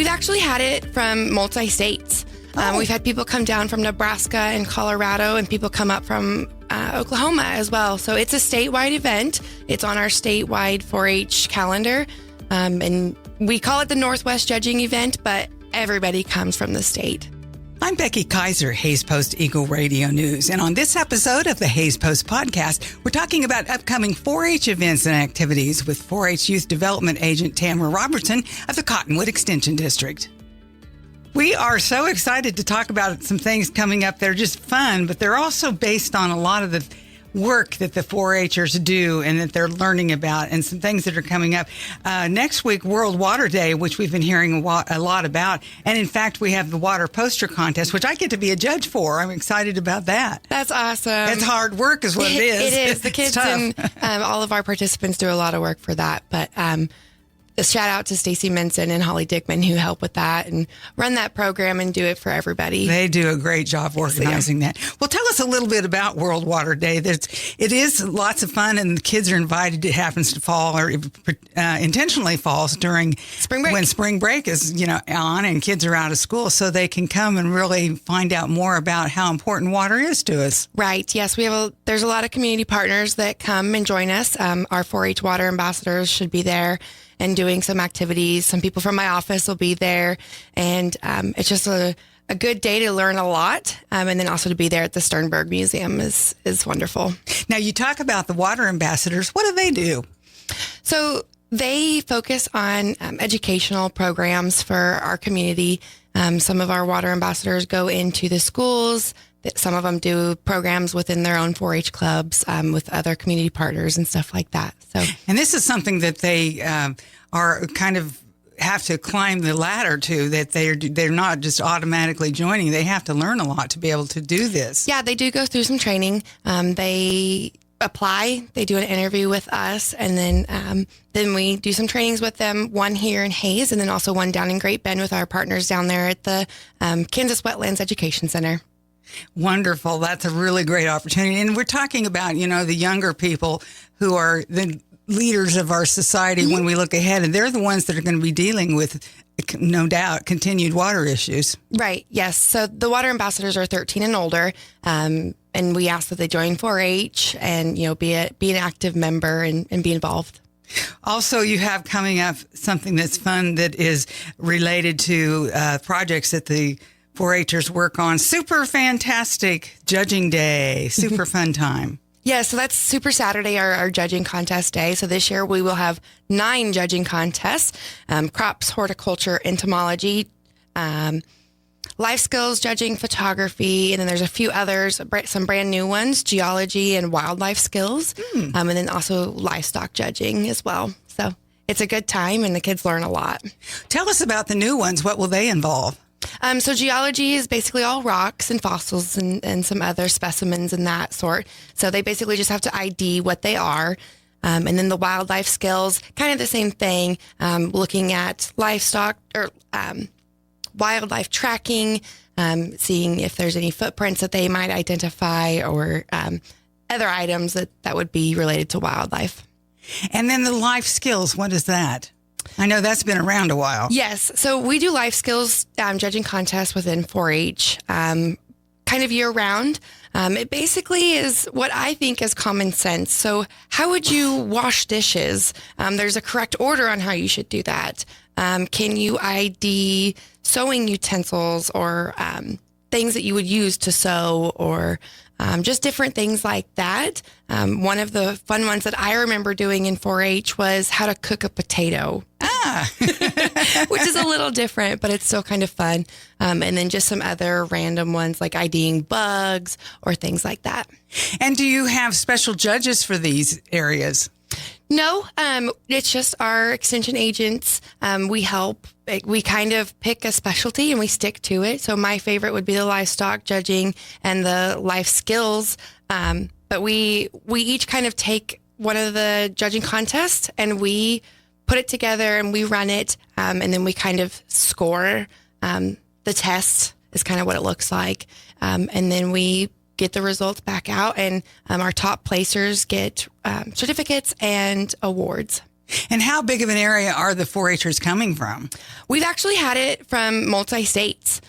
We've actually had it from multi-states. We've had people come down from Nebraska and Colorado, and people come up from Oklahoma as well. So it's a statewide event. It's on our statewide 4-H calendar. And we call it the Northwest Judging Event, but everybody comes from the state. I'm Becky Kiser, Hays Post Eagle Radio News. And on this episode of the Hays Post podcast, we're talking about upcoming 4-H events and activities with 4-H Youth Development Agent Tamara Robertson of the Cottonwood Extension District. We are so excited to talk about some things coming up. They're just fun, but they're also based on a lot of the work that the 4-Hers do and that they're learning about, and some things that are coming up. Next week, World Water Day, which we've been hearing a lot about. And in fact, we have the water poster contest, which I get to be a judge for. I'm excited about that. That's awesome. It's hard work is what it is. It is. The kids and all of our participants do a lot of work for that. But a shout out to Stacy Minson and Holly Dickman, who help with that and run that program and do it for everybody. They do a great job organizing that. Well, tell us a little bit about World Water Day. It is lots of fun, and the kids are invited. It happens to fall, or intentionally falls during spring break, when spring break is on and kids are out of school, so they can come and really find out more about how important water is to us. Right. Yes, there's a lot of community partners that come and join us. Our 4-H water ambassadors should be there and doing some activities. Some people from my office will be there. And it's just a good day to learn a lot. And then also to be there at the Sternberg Museum is wonderful. Now, you talk about the water ambassadors. What do they do? So they focus on educational programs for our community. Some of our water ambassadors go into the schools. Some of them do programs within their own 4-H clubs with other community partners and stuff like that. So, and this is something that they are kind of have to climb the ladder to, that they're not just automatically joining. They have to learn a lot to be able to do this. Yeah, they do go through some training. They apply, they do an interview with us, and then we do some trainings with them, one here in Hays and then also one down in Great Bend with our partners down there at the Kansas Wetlands Education Center. Wonderful. That's a really great opportunity. And we're talking about, the younger people who are the leaders of our society when we look ahead. And they're the ones that are going to be dealing with, no doubt, continued water issues. Right. Yes. So the water ambassadors are 13 and older. And we ask that they join 4-H and, be an active member and be involved. Also, you have coming up something that's fun that is related to projects that the 4-Hers work on. Super fantastic Judging Day. Super fun time. Yeah, so that's Super Saturday, our judging contest day. So this year we will have 9 judging contests: crops, horticulture, entomology, life skills judging, photography, and then there's a few others, some brand new ones: geology and wildlife skills, and then also livestock judging as well. So it's a good time, and the kids learn a lot. Tell us about the new ones. What will they involve? So geology is basically all rocks and fossils and some other specimens and that sort. So they basically just have to ID what they are. And then the wildlife skills, kind of the same thing, looking at livestock or wildlife tracking, seeing if there's any footprints that they might identify or other items that would be related to wildlife. And then the life skills, what is that? I know that's been around a while. Yes. So we do life skills judging contests within 4-H kind of year round. It basically is what I think is common sense. So how would you wash dishes? There's a correct order on how you should do that. Can you ID sewing utensils or things that you would use to sew, or just different things like that. One of the fun ones that I remember doing in 4-H was how to cook a potato. Which is a little different, but it's still kind of fun. And then just some other random ones like IDing bugs or things like that. And do you have special judges for these areas? No, it's just our extension agents. We help. We kind of pick a specialty and we stick to it. So my favorite would be the livestock judging and the life skills. But we each kind of take one of the judging contests and we put it together and we run it. And then we kind of score the test is kind of what it looks like. And then we get the results back out, and our top placers get certificates and awards. And how big of an area are the 4-Hers coming from? We've actually had it from multi-states.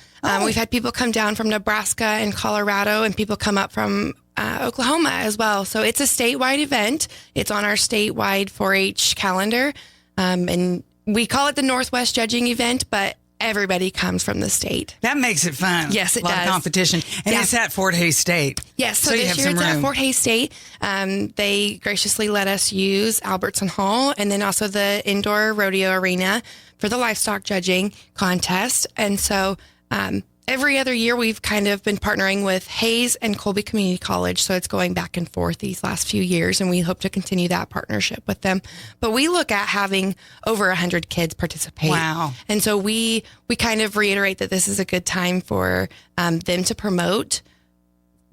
We've had people come down from Nebraska and Colorado, and people come up from Oklahoma as well. So it's a statewide event. It's on our statewide 4-H calendar. And we call it the Northwest Judging Event, but everybody comes from the state. That makes it fun. Yes, it does. A lot of competition. And it's at Fort Hays State. Yes, so this year it's at Fort Hays State. They graciously let us use Albertson Hall and then also the indoor rodeo arena for the livestock judging contest. And so every other year we've kind of been partnering with Hays and Colby Community College. So it's going back and forth these last few years, and we hope to continue that partnership with them. But we look at having over 100 kids participate. Wow. And so we kind of reiterate that this is a good time for them to promote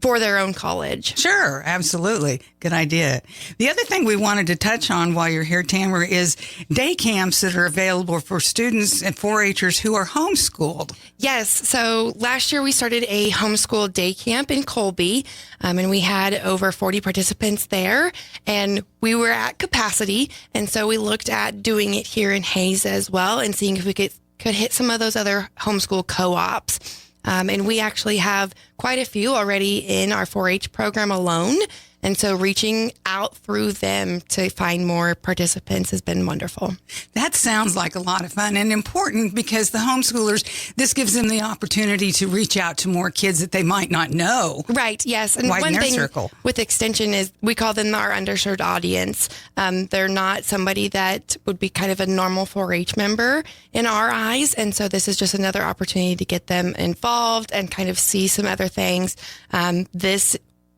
for their own college. Sure, absolutely. Good idea. The other thing we wanted to touch on while you're here, Tamara, is day camps that are available for students and 4-Hers who are homeschooled. Yes. So last year we started a homeschool day camp in Colby, and we had over 40 participants there, and we were at capacity. And so we looked at doing it here in Hays as well and seeing if we could hit some of those other homeschool co-ops. And we actually have quite a few already in our 4-H program alone. And so reaching out through them to find more participants has been wonderful. That sounds like a lot of fun and important because the homeschoolers, this gives them the opportunity to reach out to more kids that they might not know. Right, yes. And widen one their thing circle. With Extension is we call them our underserved audience. They're not somebody that would be kind of a normal 4-H member in our eyes. And so this is just another opportunity to get them involved and kind of see some other things.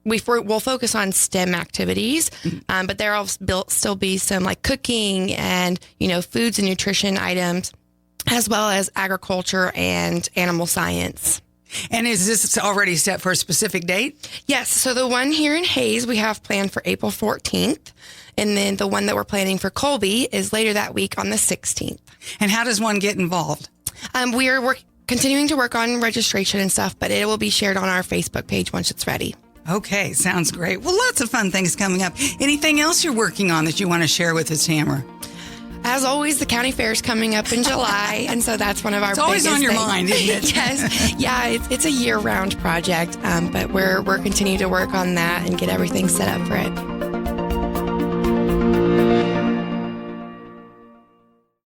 We'll focus on STEM activities, but there'll still be some like cooking and, foods and nutrition items, as well as agriculture and animal science. And is this already set for a specific date? Yes. So the one here in Hays, we have planned for April 14th. And then the one that we're planning for Colby is later that week on the 16th. And how does one get involved? We are continuing to work on registration and stuff, but it will be shared on our Facebook page once it's ready. Okay, sounds great. Well, lots of fun things coming up. Anything else you're working on that you want to share with us, Tamara? As always, the county fair is coming up in July, and so that's one of our biggest always on your things. mind, isn't it? Yes. Yeah, it's a year-round project, but we're continuing to work on that and get everything set up for it.